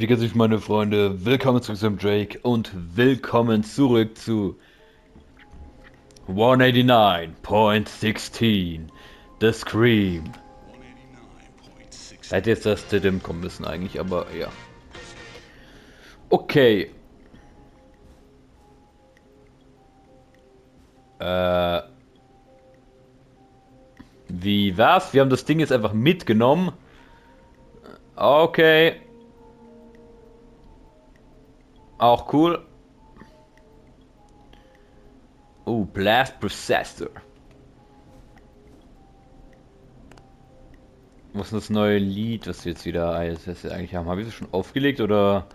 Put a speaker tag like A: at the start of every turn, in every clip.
A: Wie geht's euch, meine Freunde? Willkommen zurück zum Drake und willkommen zurück zu 189.16 The Scream. Hätte jetzt das Tidim kommen müssen eigentlich, aber ja. Okay. Äh, wie war's? Wir haben das Ding jetzt einfach mitgenommen. Okay. Auch cool. Oh, Blast Processor. Was ist das neue Lied, was wir jetzt wieder eigentlich haben? Habe ich das schon aufgelegt oder?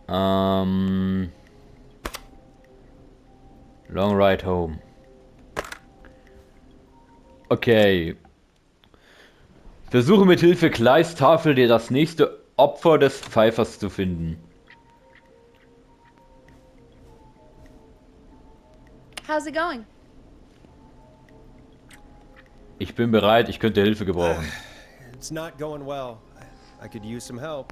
A: Ähm, Long Ride Home. Okay. Versuche mit Hilfe Kleis Tafel dir das nächste Opfer des Pfeifers zu finden.
B: How's it going?
A: Ich bin bereit, ich könnte Hilfe gebrauchen.
C: It's not going well. I could use some help.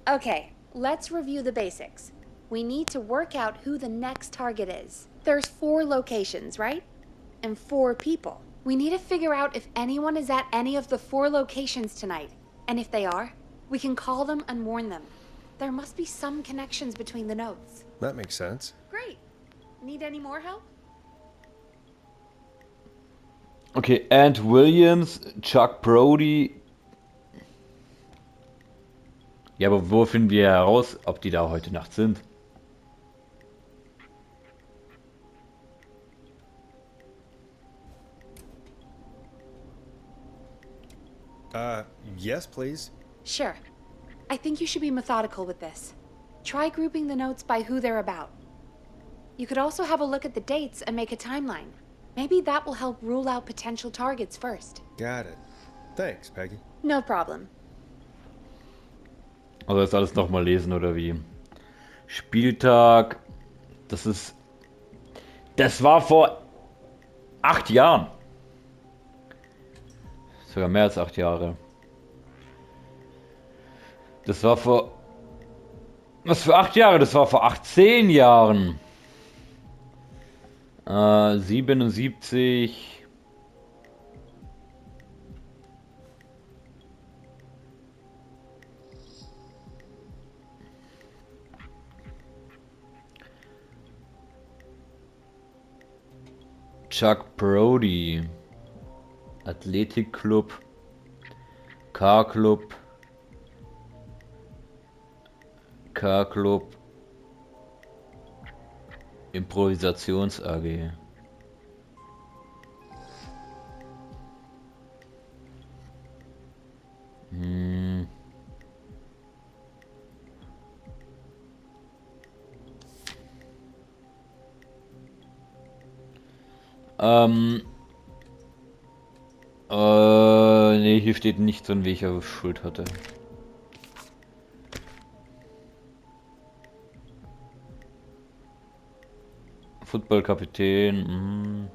B: Okay, let's review the basics. We need to work out who the next target is. There's 4 locations, right? And 4 people. We need to figure out if anyone is at any of the 4 locations tonight. And if they are, we can call them and warn them. There must be some connections between the notes.
C: That makes sense.
B: Great. Need any more help?
A: Okay, Ant Williams, Chuck Brody. Ja, aber wo finden wir heraus, ob die da heute Nacht sind?
C: Yes, please.
B: Sure. I think you should be methodical with this. Try grouping the notes by who they're about. You could also have a look at the dates and make a timeline. Maybe that will help rule out potential targets first.
C: Got it. Thanks, Peggy.
B: No problem.
A: Also das alles nochmal lesen oder wie? Spieltag. Das ist. Das war vor 8 Jahren. Sogar mehr als 8 Jahre. Das war vor. Was für 8 Jahre? Das war vor 18 Jahren. 77. Chuck Brody. Athletikclub. Car-Club. Car-Club. Improvisations AG. Hm. Ähm. Nee, hier steht nicht drin, welcher Schuld hatte. Footballkapitän.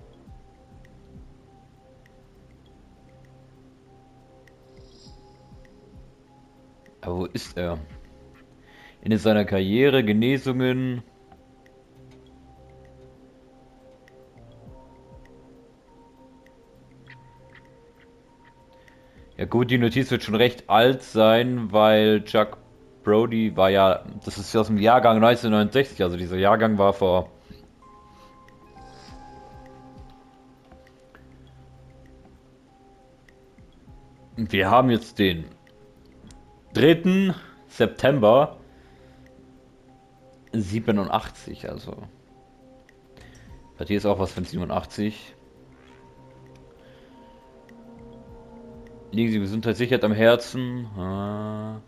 A: Aber wo ist er? Ende seiner Karriere, Genesungen. Ja gut, die Notiz wird schon recht alt sein, weil Chuck Brody war ja, das ist ja aus dem Jahrgang 1969, also dieser Jahrgang war vor. Wir haben jetzt den 3. September 87, also. Hat hier ist auch was von 87. Liegen Sie Gesundheit sichert am Herzen. Ah.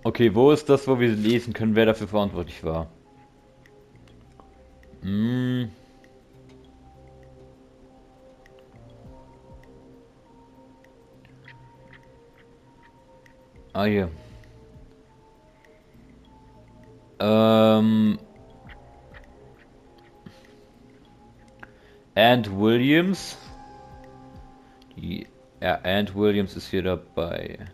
A: Okay, wo ist das, wo wir lesen können, wer dafür verantwortlich war? Hm. Ah, hier. Ähm. And Williams. Ja, And Williams ist hier dabei.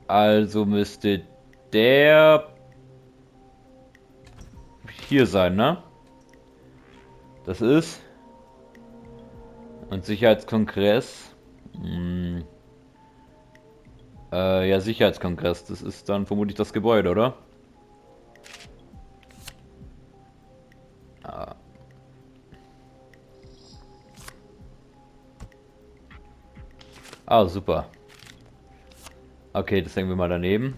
A: Also müsste der hier sein, ne? Das ist. Und Sicherheitskongress. Ja, Sicherheitskongress. Das ist dann vermutlich das Gebäude, oder? Ah, super. Okay, das hängen wir mal daneben.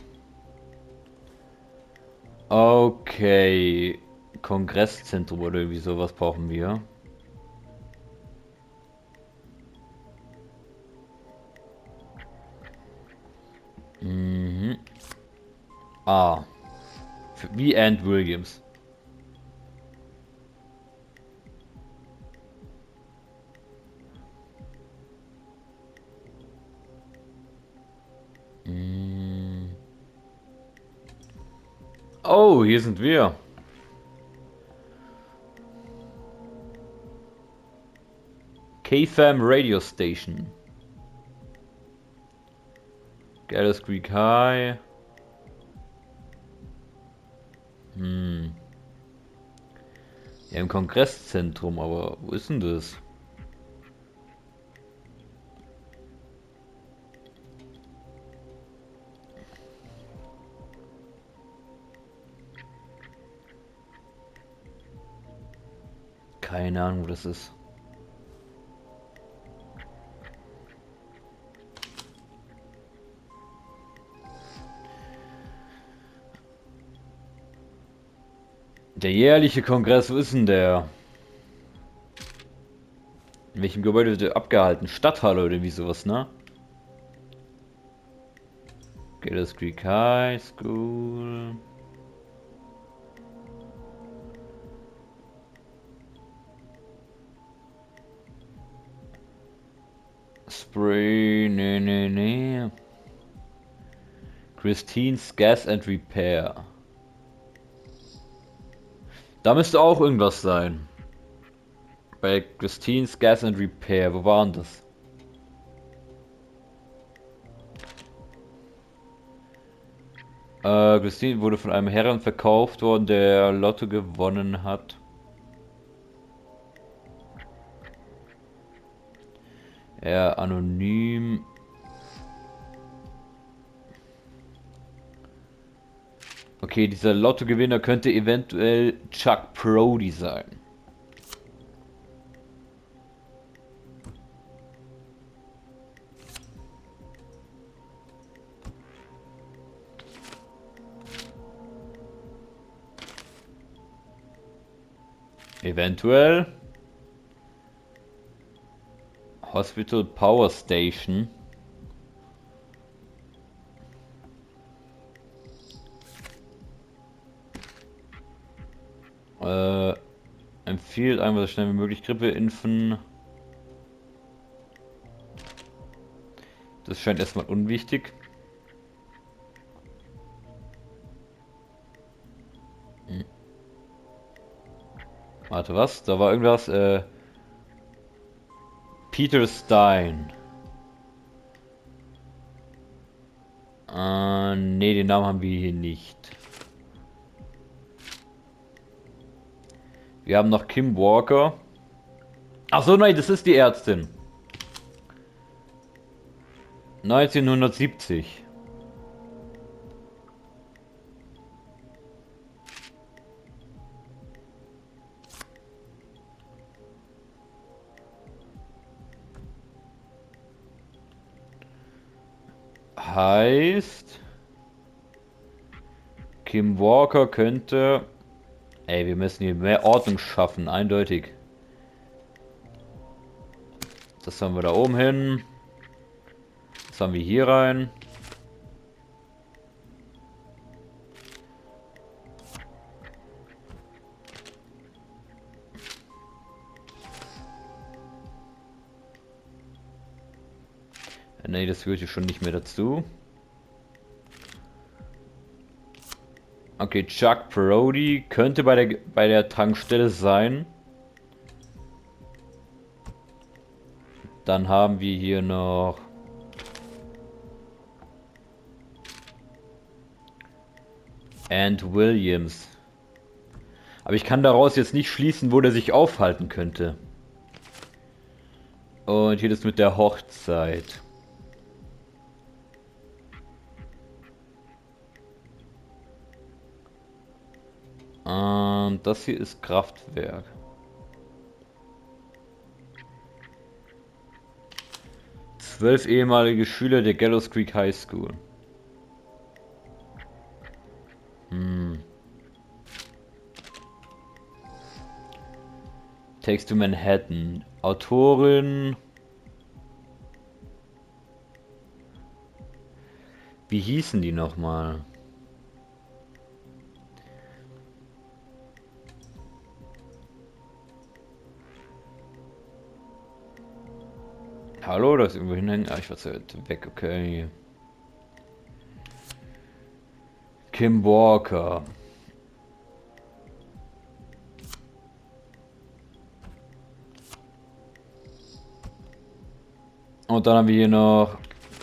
A: Okay. Kongresszentrum oder irgendwie sowas brauchen wir. Mhm. Ah. Wie And Williams. Mm. Oh, hier sind wir. KFAM Radio Station. Gallows Creek High. Ja, im Kongresszentrum, aber wo ist denn das? Keine Ahnung, wo das ist. Der jährliche Kongress, wo ist denn der? In welchem Gebäude wird der abgehalten? Stadthalle oder wie sowas, ne? Gallows Creek High School. Spray, nee. Christine's Gas and Repair. Da müsste auch irgendwas sein. Bei Christine's Gas and Repair, wo waren das? Christine wurde von einem Herrn verkauft worden, der Lotto gewonnen hat. Er anonym. Okay, dieser Lottogewinner könnte eventuell Chuck Brody sein. Eventuell. Hospital Power Station. Empfiehlt einmal so schnell wie möglich Grippe impfen. Das scheint erstmal unwichtig. Warte, was? Da war irgendwas. Peter Stein. Nee, den Namen haben wir hier nicht. Wir haben noch Kim Walker. Ach so, nein, das ist die Ärztin. 1970. Heißt, Kim Walker könnte... Ey, wir müssen hier mehr Ordnung schaffen, eindeutig. Das haben wir da oben hin. Das haben wir hier rein. Nee, das gehört hier schon nicht mehr dazu. Okay, Chuck Brody könnte bei der Tankstelle sein. Dann haben wir hier noch And Williams. Aber ich kann daraus jetzt nicht schließen, wo der sich aufhalten könnte. Und hier das mit der Hochzeit. Das hier ist Kraftwerk. Zwölf ehemalige Schüler der Gallows Creek High School. Takes to Manhattan. Autorin. Wie hießen die nochmal? Hallo, da ist irgendwo hinhängen. Ah, ich war zu weit weg, okay. Kim Walker. Und dann haben wir hier noch.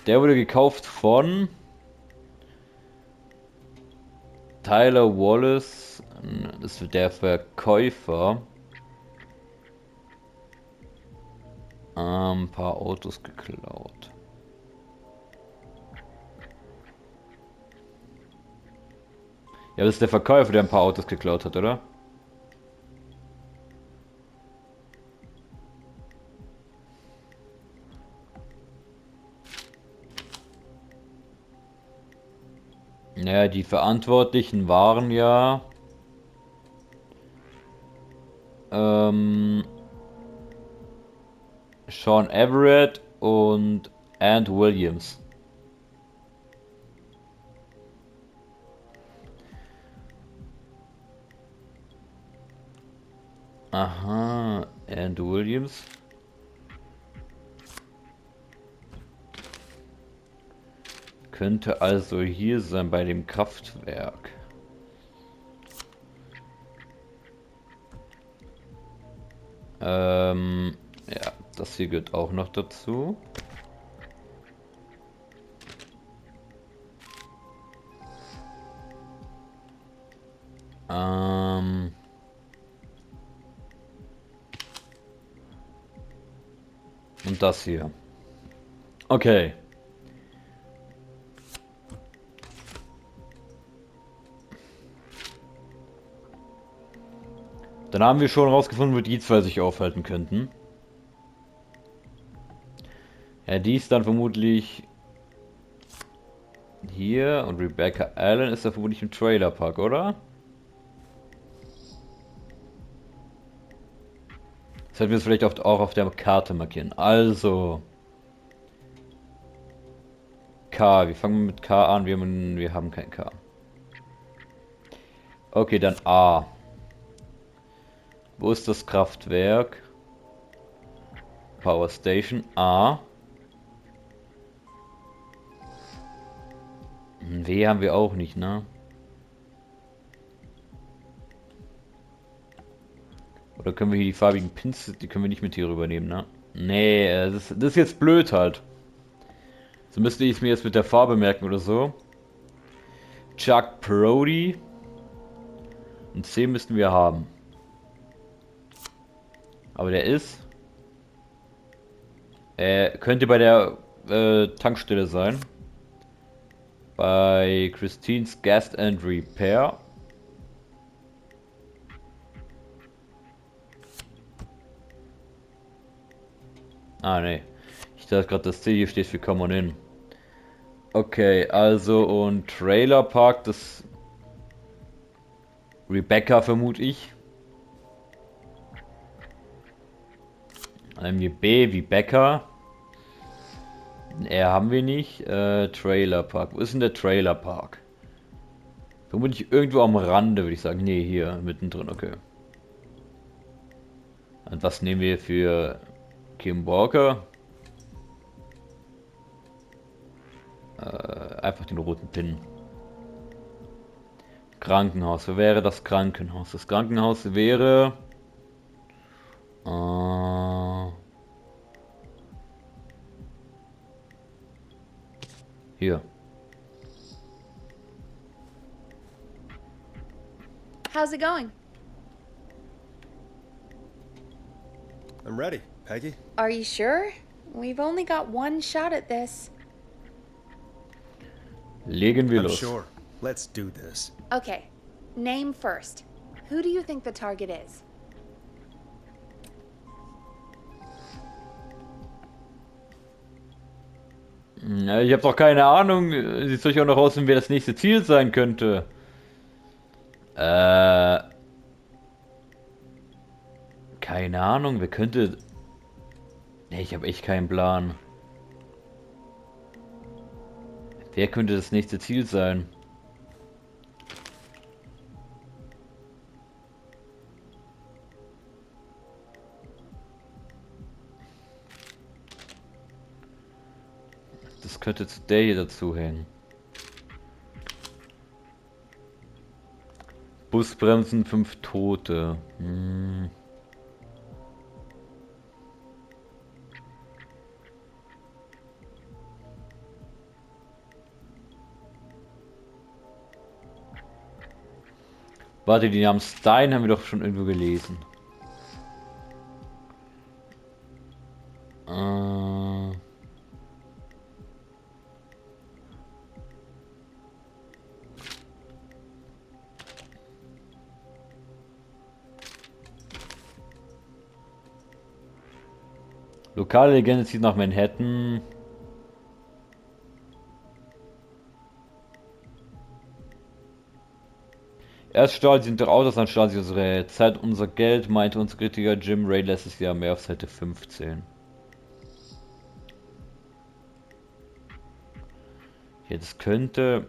A: Der wurde gekauft von Tyler Wallace. Das ist der Verkäufer. Ein paar Autos geklaut. Ja, das ist der Verkäufer, der ein paar Autos geklaut hat, oder? Naja, die Verantwortlichen waren ja Sean Everett und And Williams. Aha, And Williams. Könnte also hier sein bei dem Kraftwerk. Ja, das hier gehört auch noch dazu. Und das hier. Okay. Dann haben wir schon rausgefunden, wo die zwei sich aufhalten könnten. Ja, die ist dann vermutlich hier und Rebecca Allen ist da vermutlich im Trailerpark, oder? Das hätten wir es vielleicht auch auf der Karte markieren. Also K, wir fangen mit K an, wir haben kein K. Okay, dann A. Wo ist das Kraftwerk? Power Station A. W haben wir auch nicht, ne? Oder können wir hier die farbigen Pins, die können wir nicht mit hier rübernehmen, ne? Nee, das ist jetzt blöd halt. So müsste ich es mir jetzt mit der Farbe merken oder so. Chuck Brody. Und C müssten wir haben. Aber der ist... könnte bei der Tankstelle sein. Bei Christine's Gas and Repair. Ah, ne. Ich dachte gerade, das C hier steht für Come on in. Okay, also und Trailer Park, das Rebecca vermute ich. Dann haben wir B wie Becker. R haben wir nicht. Trailer Park. Wo ist denn der Trailer Park? Vermutlich irgendwo am Rande, würde ich sagen. Ne, hier, mittendrin, okay. Und was nehmen wir für Kim Walker? Einfach den roten Pin. Krankenhaus. Wo wäre das Krankenhaus? Das Krankenhaus wäre... hier.
B: How's it going?
C: I'm ready, Peggy.
B: Are you sure? We've only got one shot at this.
A: Legen wir
C: I'm
A: los.
C: sure. Let's do this.
B: Okay, name first. Who do you think the target is?
A: Ja, ich habe doch keine Ahnung. Sie soll ich auch noch rausfinden, wer das nächste Ziel sein könnte. Keine Ahnung, wer könnte... Nee, ich habe echt keinen Plan. Wer könnte das nächste Ziel sein? Das könnte zu der hier dazu hängen. Busbremsen, 5 Tote. Warte, die Namen Stein haben wir doch schon irgendwo gelesen. Lokale Legende zieht nach Manhattan. Erst stahlen sie unsere Autos, dann stahlen sie unsere Zeit, unser Geld, meinte unser Kritiker Jim Ray letztes Jahr mehr auf Seite 15. Ja, das könnte...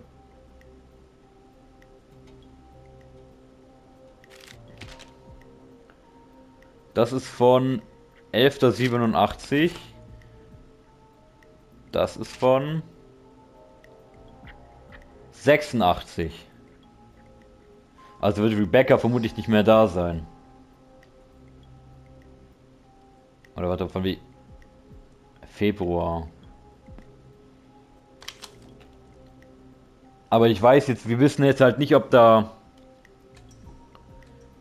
A: Das ist von 11.87. Das ist von 86. Also wird Rebecca vermutlich nicht mehr da sein. Oder warte, von wie? Februar. Aber ich weiß jetzt, wir wissen jetzt halt nicht, ob da...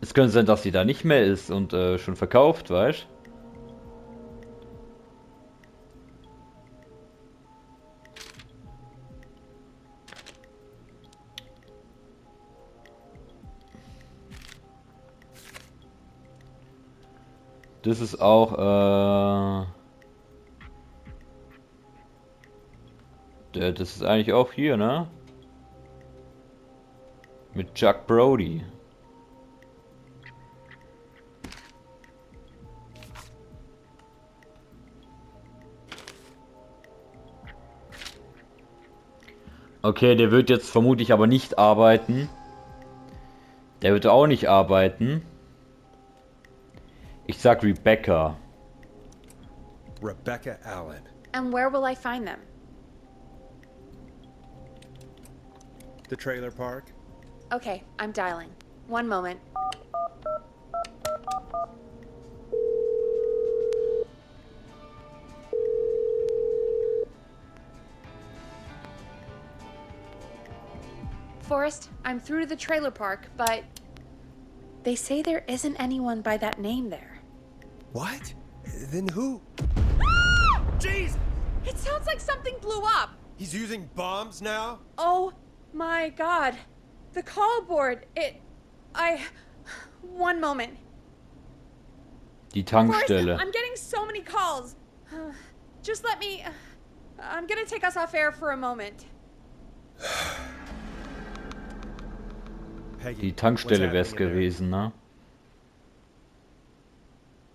A: Es könnte sein, dass sie da nicht mehr ist und schon verkauft, weißt? Das ist auch, das ist eigentlich auch hier, ne? Mit Chuck Brody. Okay, der wird jetzt vermutlich aber nicht arbeiten. Der wird auch nicht arbeiten. Ich sag Rebecca.
C: Rebecca Allen.
B: And where will I find them?
C: The trailer park.
B: Okay, I'm dialing. One moment. Forrest, I'm through to the trailer park, but they say there isn't anyone by that name there.
C: What? Then who? Jeez!
B: It sounds like something blew up.
C: He's using bombs now?
B: Oh my god. The call board, one moment.
A: Die
B: Forrest,
A: Tankstelle.
B: I'm getting so many calls. Just let me... I'm gonna take us off air for a moment.
C: Peggy,
A: Die Tankstelle
C: what's
A: wär's
C: happening in there?
A: gewesen, ne?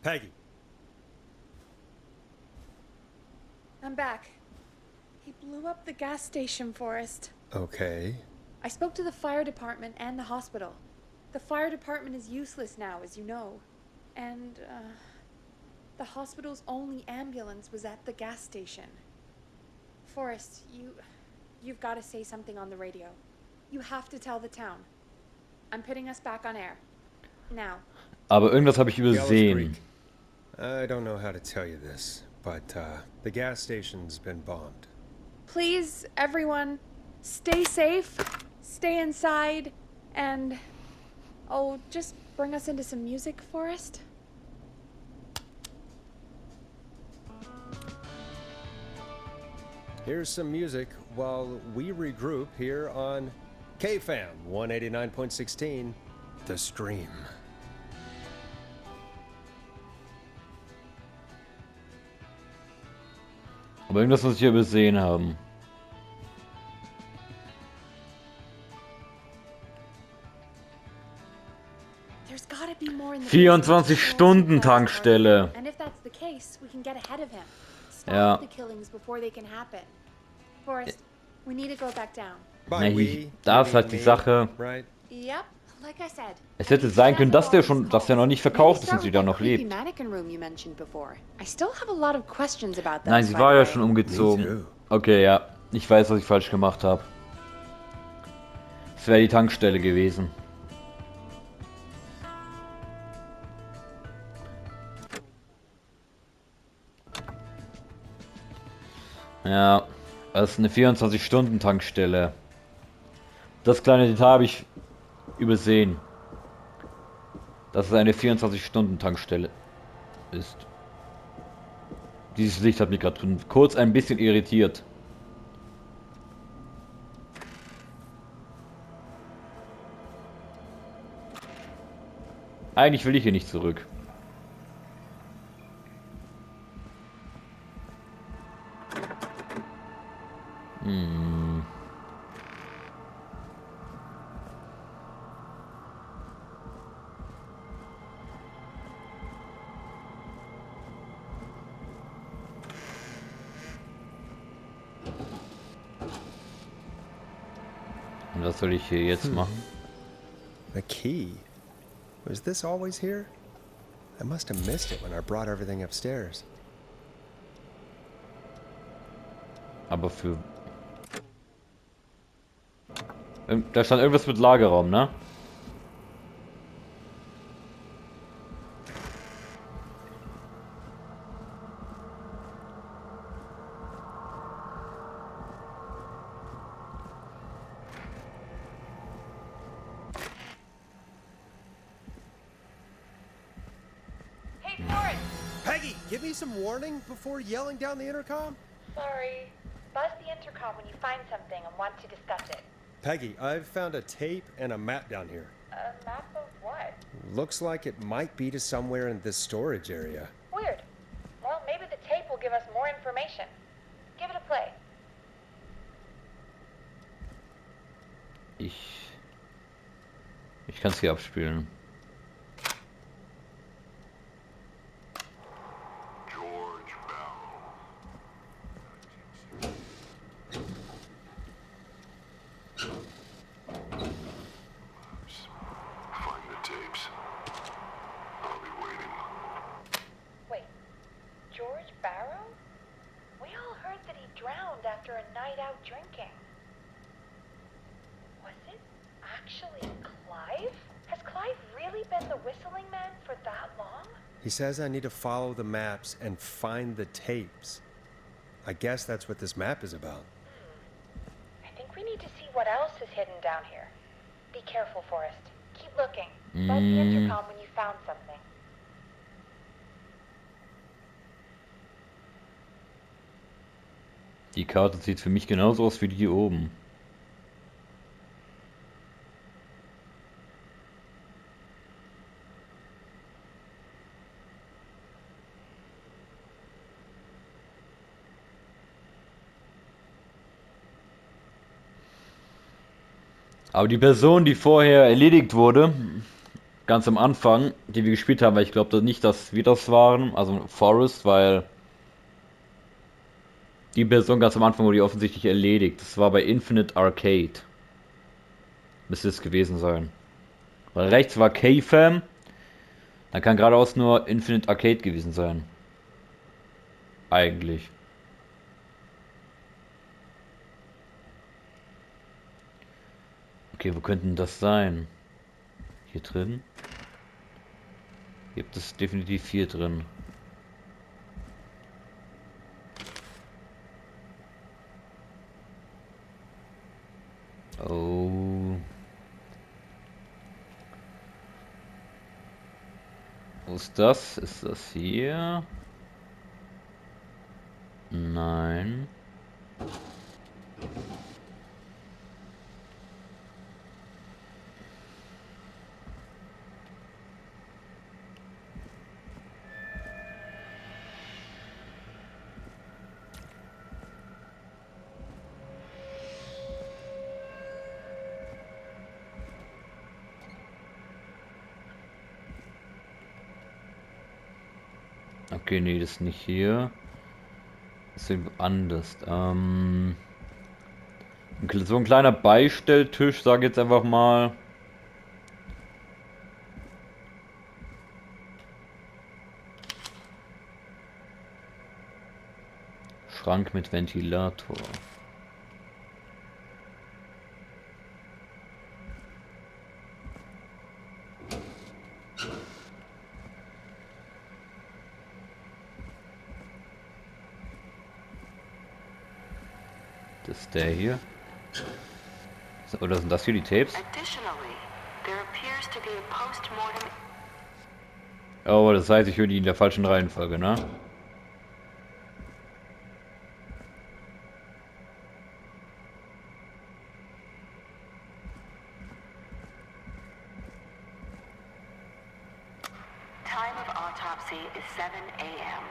C: Peggy.
B: I'm back. He blew up the gas station, Forrest.
C: Okay.
B: I spoke to the fire department and the hospital. The fire department is useless now, as you know. And, the hospital's only ambulance was at the gas station. Forrest, you've got to say something on the radio. You have to tell the town. I'm putting us back on air. Now.
A: Aber irgendwas habe ich
C: Gallows
A: übersehen.
C: Creek. I don't know how to tell you this, but the gas station's been bombed.
B: Please, everyone, stay safe, stay inside, and... Oh, just bring us into some music, Forrest.
C: Here's some music while we regroup here on KFAM 189.16, The Stream.
A: Aber irgendwas muss ich hier übersehen haben.
B: There's gotta be more in the
A: 24-Stunden-Tankstelle.
B: And if that's the case, we can get ahead of him. Stop
A: Ja.
B: the killings before they can happen. Forrest, we need to go back down.
C: By
A: Nee,
C: we,
A: da
C: you
A: ist halt
C: mean
A: die
C: me,
A: Sache.
C: right?
B: Yep, like I said.
A: Es hätte sein können, dass der noch nicht verkauft ist und sie da noch lebt.
B: Mannequin room you mentioned before. I still have a lot of questions about
A: Nein,
B: those,
A: sie
B: by
A: war
B: the
A: ja
B: way.
A: schon
C: Me
A: umgezogen.
C: too.
A: Okay, ja. Ich weiß, was ich falsch gemacht habe. Es wäre die Tankstelle gewesen. Ja, das ist eine 24-Stunden-Tankstelle. Das kleine Detail habe ich übersehen. Dass es eine 24-Stunden-Tankstelle ist. Dieses Licht hat mich gerade kurz ein bisschen irritiert. Eigentlich will ich hier nicht zurück. Hm. Und was soll ich hier jetzt machen?
C: The key. Was this always here? I must have missed it when I brought everything upstairs.
A: Aber für... Da stand irgendwas mit Lagerraum, ne?
B: Hey, Forrest!
C: Peggy, give me some warning before yelling down the intercom.
D: Sorry. Buzz the intercom when you find something and want to discuss it.
C: Peggy, I've found a tape and a map down here.
D: A map of what?
C: Looks like it might be to somewhere in this storage area.
D: Weird. Well, maybe the tape will give us more information. Give it a play.
A: Ich kann es hier abspielen.
E: George Barrow. Find the tapes. I'll be waiting.
D: Wait. George Barrow? We all heard that he drowned after a night out drinking. Was it actually Clive? Has Clive really been the whistling man for that long?
C: He says I need to follow the maps and find the tapes. I guess that's what this map is about.
D: I think we need to see what else is hidden down here. Be careful, Forrest. Keep looking. Buzz the intercom when you found something.
A: Die Karte sieht für mich genauso aus wie die hier oben. Aber die Person, die vorher erledigt wurde, ganz am Anfang, die wir gespielt haben, weil ich glaube nicht, dass wir das waren, also Forrest, weil die Person ganz am Anfang wurde die offensichtlich erledigt. Das war bei Infinite Arcade. Müsste es gewesen sein. Weil rechts war K-Fam, dann kann geradeaus nur Infinite Arcade gewesen sein. Eigentlich. Okay, wo könnten das sein? Hier drin gibt es definitiv 4 drin. Oh. Wo ist das? Ist das hier? Nein. Okay, nee, das ist nicht hier. Das ist irgendwo anders. So ein kleiner Beistelltisch, sag ich jetzt einfach mal. Schrank mit Ventilator. Das ist der hier. Oder sind das hier die Tapes?
F: Additionally, there appears to be a post-mortem.
A: Oh, das heißt, ich höre die in der falschen Reihenfolge, ne?
F: Time of autopsy is 7 a.m.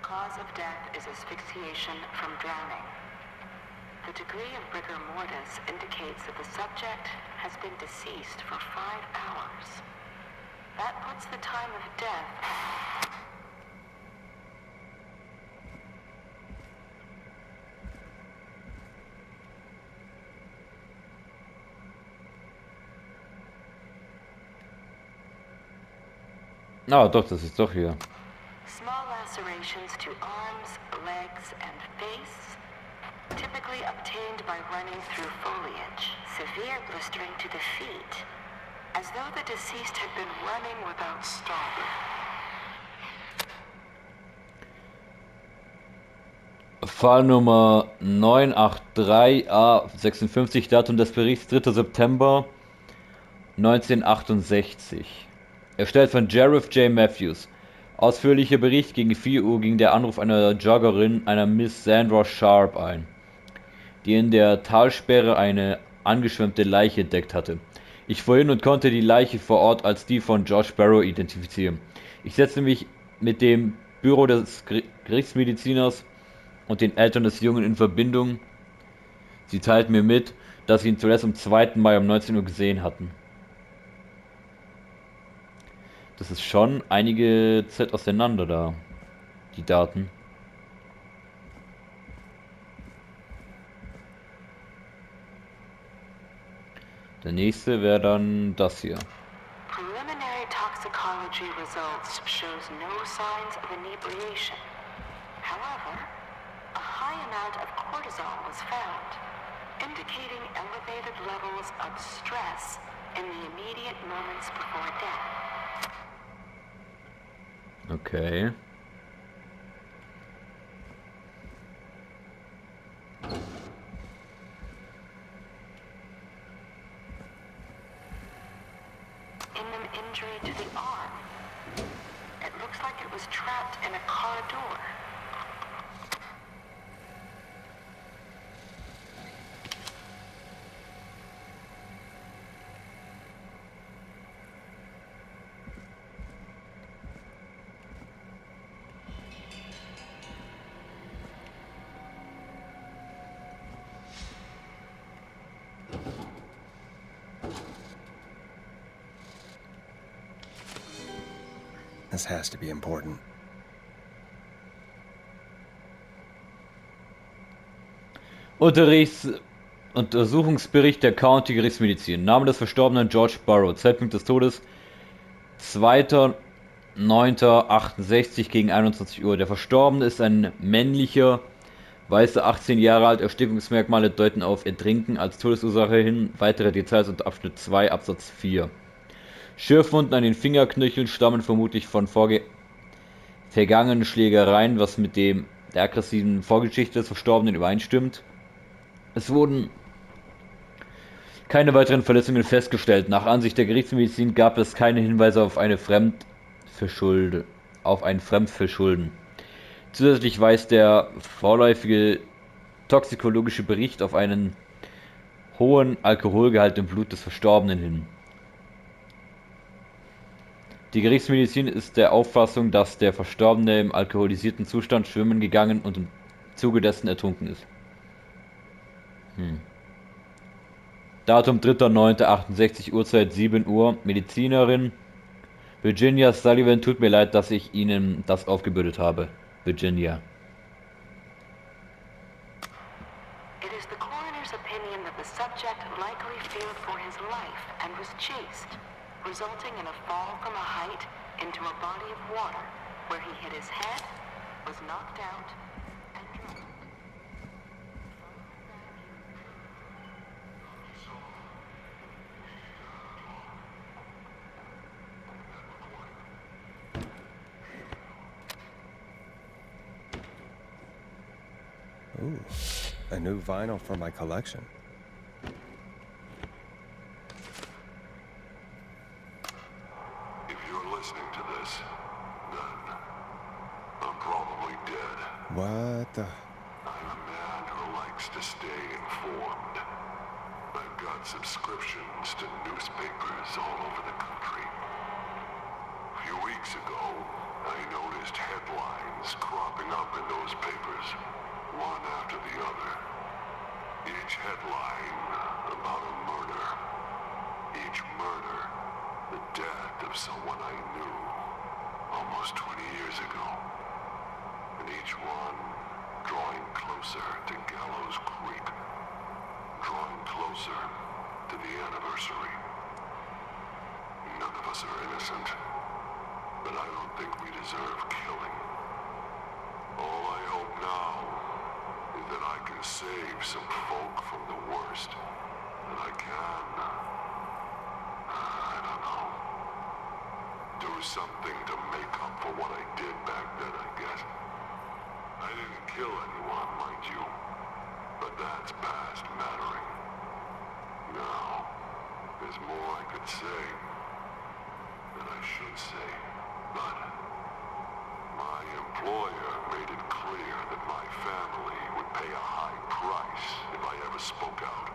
F: Cause of death is asphyxiation from drowning. The degree of rigor mortis indicates that the subject has been deceased for 5 hours. That puts the time of death.
A: Ah, doch, das ist doch hier.
F: Small lacerations to arms, legs, and face, typically obtained by running through foliage. Severe blistering to the feet, as though the deceased had been running without stopping.
A: Fall Nummer 983A56, Datum des Berichts 3. September 1968. Erstellt von Jareth J. Matthews. Ausführlicher Bericht: gegen 4 Uhr ging der Anruf einer Joggerin, einer Miss Sandra Sharp, ein, die in der Talsperre eine angeschwemmte Leiche entdeckt hatte. Ich fuhr hin und konnte die Leiche vor Ort als die von Josh Barrow identifizieren. Ich setzte mich mit dem Büro des Gerichtsmediziners und den Eltern des Jungen in Verbindung. Sie teilten mir mit, dass sie ihn zuletzt am 2. Mai um 19 Uhr gesehen hatten. Das ist schon einige Zeit auseinander da, die Daten. Der nächste wäre dann das hier.
F: Preliminary toxicology results shows no signs of inebriation. However, a high amount of cortisol was found, indicating elevated levels of stress in the immediate moments before death.
A: Okay.
F: Injury to the arm. It looks like it was trapped in a car door.
C: This has to be important.
A: Untersuchungsbericht der County Gerichtsmedizin. Name des Verstorbenen George Barrow. Zeitpunkt des Todes 2.9.68 gegen 21 Uhr. Der Verstorbene ist ein männlicher, weißer, 18 Jahre alt. Erstickungsmerkmale deuten auf Ertrinken als Todesursache hin. Weitere Details unter Abschnitt 2 Absatz 4. Schürfwunden an den Fingerknöcheln stammen vermutlich von vergangenen Schlägereien, was mit der aggressiven Vorgeschichte des Verstorbenen übereinstimmt. Es wurden keine weiteren Verletzungen festgestellt. Nach Ansicht der Gerichtsmedizin gab es keine Hinweise auf ein Fremdverschulden. Zusätzlich weist der vorläufige toxikologische Bericht auf einen hohen Alkoholgehalt im Blut des Verstorbenen hin. Die Gerichtsmedizin ist der Auffassung, dass der Verstorbene im alkoholisierten Zustand schwimmen gegangen und im Zuge dessen ertrunken ist. Datum 3.9.68, Uhrzeit 7 Uhr. Medizinerin Virginia Sullivan, tut mir leid, dass ich Ihnen das aufgebürdet habe. Virginia.
F: It is the coroner's opinion that the subject likely feared for his life and was chased, resulting in a fall from a height into a body of water, where he hit his head, was knocked out, and drowned.
C: Ooh, a new vinyl for my collection.
E: If you're listening to this, then I'm probably dead.
C: What the?
E: I'm a man who likes to stay informed. I've got subscriptions to newspapers all over the country. A few weeks ago, I noticed headlines cropping up in those papers, one after the other. Each headline about a murder. Each murder, the death of someone I knew almost 20 years ago. And each one drawing closer to Gallows Creek. Drawing closer to the anniversary. None of us are innocent, but I don't think we deserve killing. All I hope now is that I can save some folk from the worst. That I can, I don't know, do something to make up for what I did back then, I guess. I didn't kill anyone, mind you, but that's past mattering. Now, there's more I could say than I should say, but my employer made it clear that my family would pay a high price if I ever spoke out.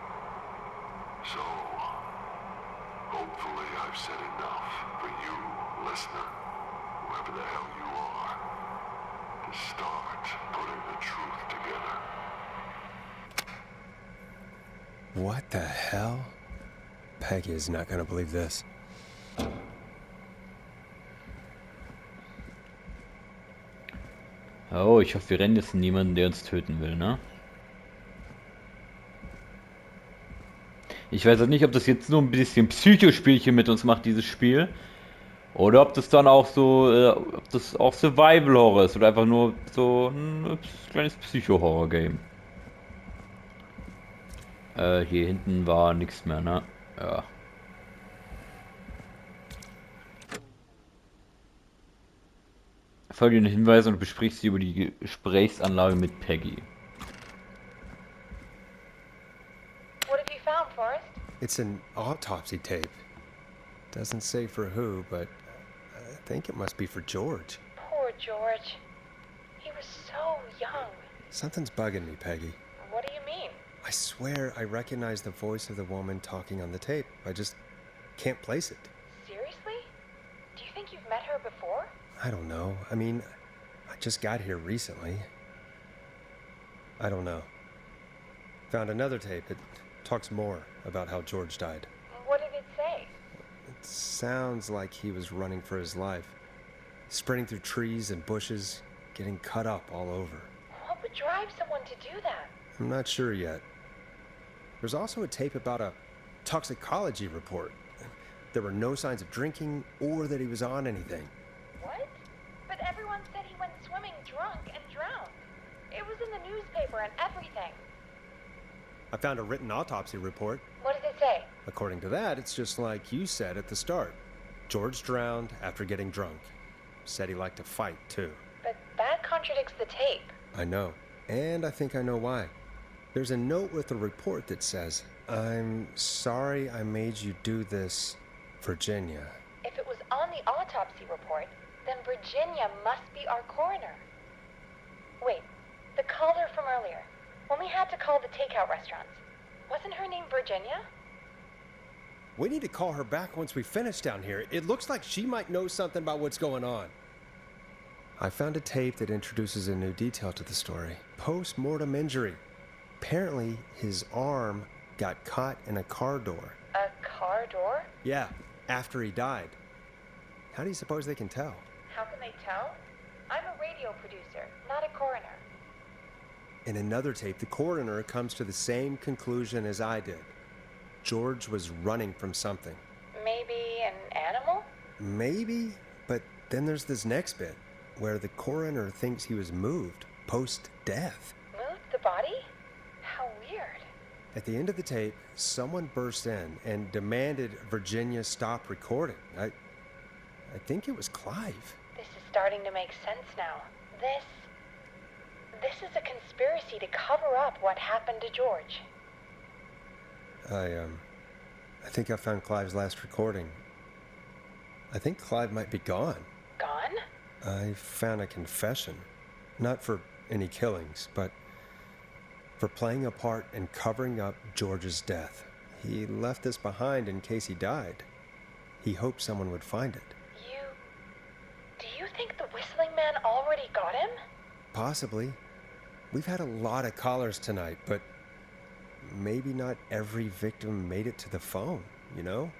E: So, hopefully I've said enough for you, listener, whoever the hell you are, to start putting the truth together.
C: What the hell? Peggy is not gonna believe this.
A: Oh, ich hoffe, wir rennen jetzt niemanden, der uns töten will, ne? Ich weiß halt nicht, ob das jetzt nur ein bisschen Psychospielchen mit uns macht, dieses Spiel. Oder ob das dann auch so, ob das auch Survival-Horror ist oder einfach nur so ein kleines Psycho-Horror-Game. Hier hinten war nichts mehr, ne? Ja. Folge den Hinweisen und besprichst sie über die Gesprächsanlage mit Peggy.
D: What have you found, Forrest?
C: It's an autopsy tape. Doesn't say for who, but I think it must be for George.
D: Poor George. He was so young.
C: Something's bugging me, Peggy.
D: What do you mean?
C: I swear I recognize the voice of the woman talking on the tape. I just can't place it.
D: Seriously? Do you think you've met her before?
C: I don't know. I mean, I just got here recently. I don't know. Found another tape. It talks more about how George died.
D: What did it say?
C: It sounds like he was running for his life. Sprinting through trees and bushes, getting cut up all over.
D: What would drive someone to do that?
C: I'm not sure yet. There's also a tape about a toxicology report. There were no signs of drinking or that he was on anything.
D: What? But everyone said he went swimming drunk and drowned. It was in the newspaper and everything.
C: I found a written autopsy report.
D: What does it say?
C: According to that, it's just like you said at the start. George drowned after getting drunk. Said he liked to fight, too.
D: But that contradicts the tape.
C: I know. And I think I know why. There's a note with a report that says, "I'm sorry I made you do this, Virginia."
D: If it was on the autopsy report, then Virginia must be our coroner. Wait, the caller from earlier, when we had to call the takeout restaurants, wasn't her name Virginia?
C: We need to call her back once we finish down here. It looks like she might know something about what's going on. I found a tape that introduces a new detail to the story. Post-mortem injury. Apparently, his arm got caught in a car door.
D: A car door?
C: Yeah, after he died. How do you suppose they can tell?
D: How can they tell? I'm a radio producer, not a coroner.
C: In another tape, the coroner comes to the same conclusion as I did. George was running from something.
D: Maybe an animal?
C: Maybe, but then there's this next bit, where the coroner thinks he was moved post-death.
D: Moved the body? How weird.
C: At the end of the tape, someone burst in and demanded Virginia stop recording. I think it was Clive.
D: This is starting to make sense now. This is a conspiracy to cover up what happened to George.
C: I think I found Clive's last recording. I think Clive might be gone.
D: Gone?
C: I found a confession. Not for any killings, but for playing a part in covering up George's death. He left this behind in case he died. He hoped someone would find it.
D: Do you think the Whistling Man already got him?
C: Possibly. We've had a lot of callers tonight, but maybe not every victim made it to the phone, you know?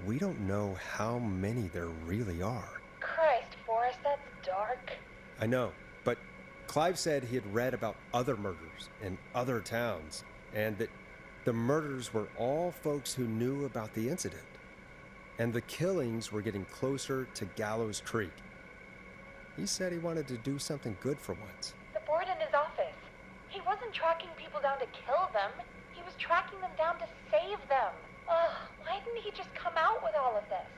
C: We don't know how many there really are.
D: Christ, Forrest, that's dark.
C: I know, but Clive said he had read about other murders in other towns, and that the murders were all folks who knew about the incident. And the killings were getting closer to Gallows Creek. He said he wanted to do something good for once.
D: The board in his office. He wasn't tracking people down to kill them. He was tracking them down to save them. Ugh, why didn't he just come out with all of this?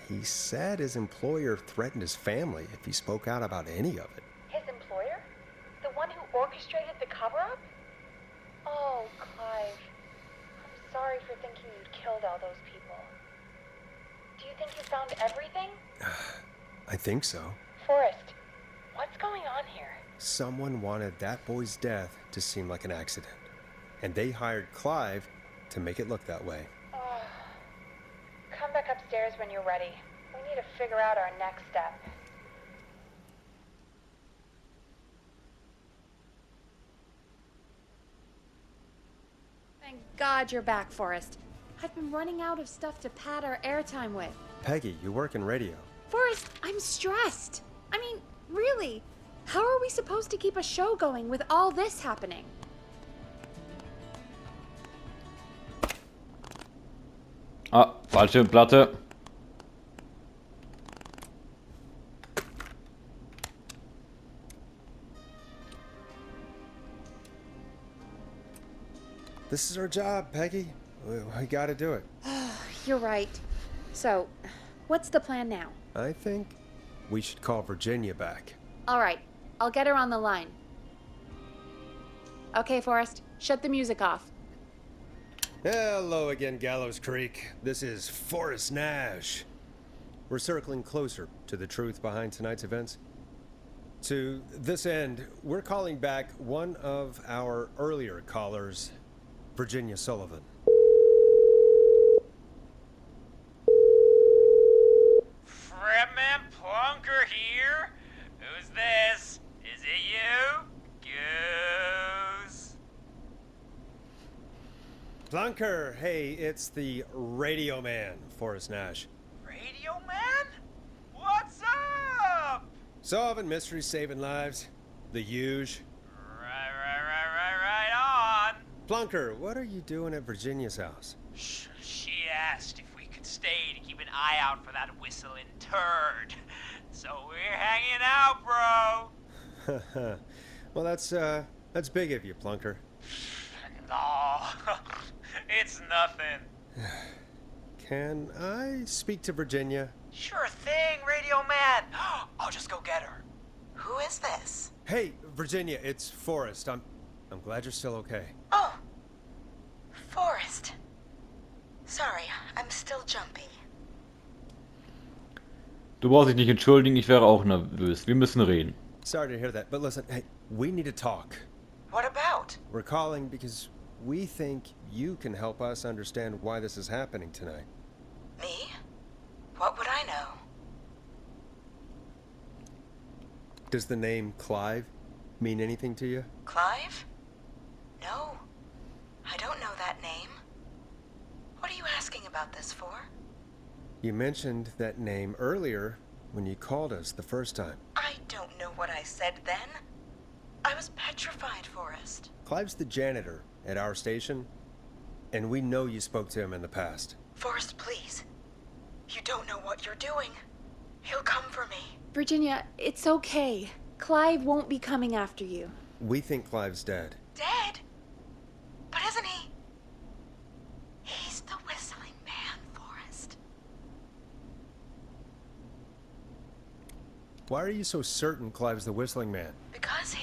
C: He said his employer threatened his family if he spoke out about any of it.
D: His employer? The one who orchestrated the cover-up? Oh, Clive. I'm sorry for thinking you'd killed all those people. Do you think you found everything?
C: I think so.
D: Forrest, what's going on here?
C: Someone wanted that boy's death to seem like an accident, and they hired Clive to make it look that way.
D: Come back upstairs when you're ready. We need to figure out our next step.
B: Thank God you're back, Forrest. I've been running out of stuff to pad our airtime with.
C: Peggy, you work in radio.
B: Forrest, I'm stressed. I mean, really, how are we supposed to keep a show going with all this happening?
A: Ah, falsche Platte.
C: This is our job, Peggy. We gotta do it.
B: You're right. So, what's the plan now?
C: I think we should call Virginia back.
B: All right, I'll get her on the line. Okay, Forrest, shut the music off.
C: Hello again, Gallows Creek. This is Forrest Nash. We're circling closer to the truth behind tonight's events. To this end, we're calling back one of our earlier callers, Virginia Sullivan.
G: Fredman Plunker here? Who's this? Is it you? Goose?
C: Plunker, hey, it's the Radio Man, Forrest Nash.
G: Radio Man? What's up?
C: Solving mysteries, saving lives. The huge.
G: Right on.
C: Plunker, what are you doing at Virginia's house?
G: She asked if we could stay to keep an eye out for that whistling turd. So we're hanging out, bro.
C: Well, that's big of you, Plunker.
G: No, it's nothing.
C: Can I speak to Virginia?
G: Sure thing, Radio Man. I'll just go get her.
F: Who is this?
C: Hey, Virginia, it's Forrest. I'm glad you're still okay.
F: Oh, Forrest. Sorry, I'm still jumpy.
A: Du brauchst dich nicht entschuldigen, ich wäre auch nervös. Wir müssen reden.
C: Sorry to hear that, but listen, hey, we need to talk.
F: What about?
C: We're calling because we think you can help us understand why this is happening tonight.
F: Me? What would I know?
C: Does the name Clive mean anything to you?
F: Clive? No, I don't know that name. What are you asking about this for?
C: You mentioned that name earlier when you called us the first time.
F: I don't know what I said then. I was petrified, Forrest.
C: Clive's the janitor at our station, and we know you spoke to him in the past.
F: Forrest, please. You don't know what you're doing. He'll come for me.
B: Virginia, it's okay. Clive won't be coming after you.
C: We think Clive's dead.
F: Dead? But isn't he? He's the whistling man, Forrest.
C: Why are you so certain Clive's the whistling man?
F: Because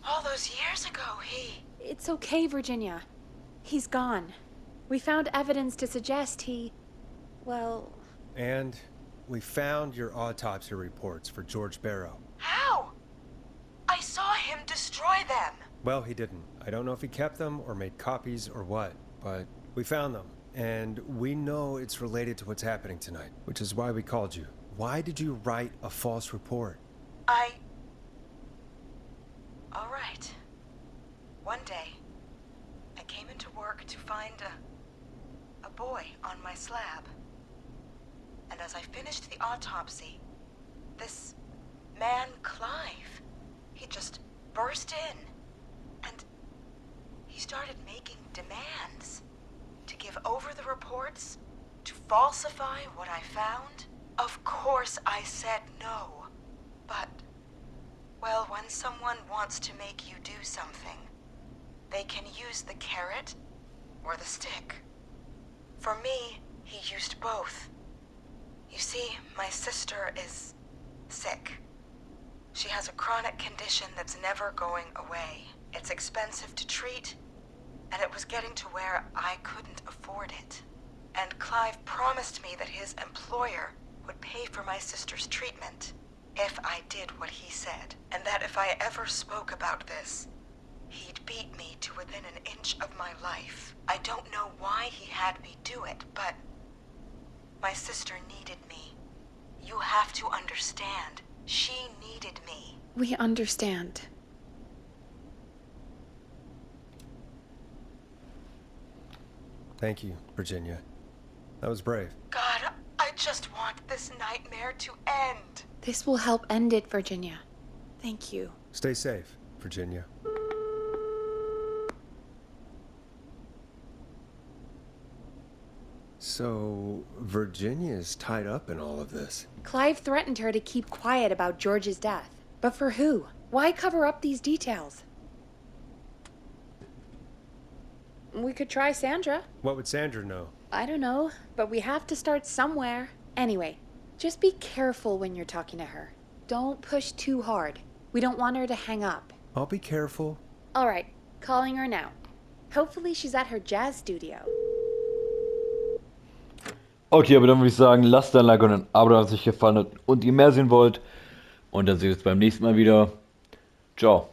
F: all those years ago,
B: It's okay, Virginia. He's gone. We found evidence to suggest well...
C: And we found your autopsy reports for George Barrow.
F: How? I saw him destroy them.
C: Well, he didn't. I don't know if he kept them or made copies or what, but we found them. And we know it's related to what's happening tonight, which is why we called you. Why did you write a false report?
F: All right. One day, I came into work to find a boy on my slab. And as I finished the autopsy, this man, Clive, he just burst in. And he started making demands to give over the reports, to falsify what I found. Of course I said no. But, well, when someone wants to make you do something, they can use the carrot or the stick. For me, he used both. You see, my sister is sick. She has a chronic condition that's never going away. It's expensive to treat, and it was getting to where I couldn't afford it. And Clive promised me that his employer would pay for my sister's treatment if I did what he said, and that if I ever spoke about this, he'd beat me to within an inch of my life. I don't know why he had me do it, but my sister needed me. You have to understand. She needed me.
B: We understand.
C: Thank you, Virginia. That was brave.
F: God, I just want this nightmare to end.
B: This will help end it, Virginia. Thank you.
C: Stay safe, Virginia. So, Virginia's tied up in all of this.
B: Clive threatened her to keep quiet about George's death. But for who? Why cover up these details? We could try Sandra.
C: What would Sandra know?
B: I don't know, but we have to start somewhere. Anyway, just be careful when you're talking to her. Don't push too hard. We don't want her to hang up.
C: I'll be careful.
B: All right, calling her now. Hopefully she's at her jazz studio.
A: Okay, aber dann würde ich sagen, lasst ein Like und ein Abo, wenn es euch gefallen hat und ihr mehr sehen wollt. Und dann sehen wir uns beim nächsten Mal wieder. Ciao.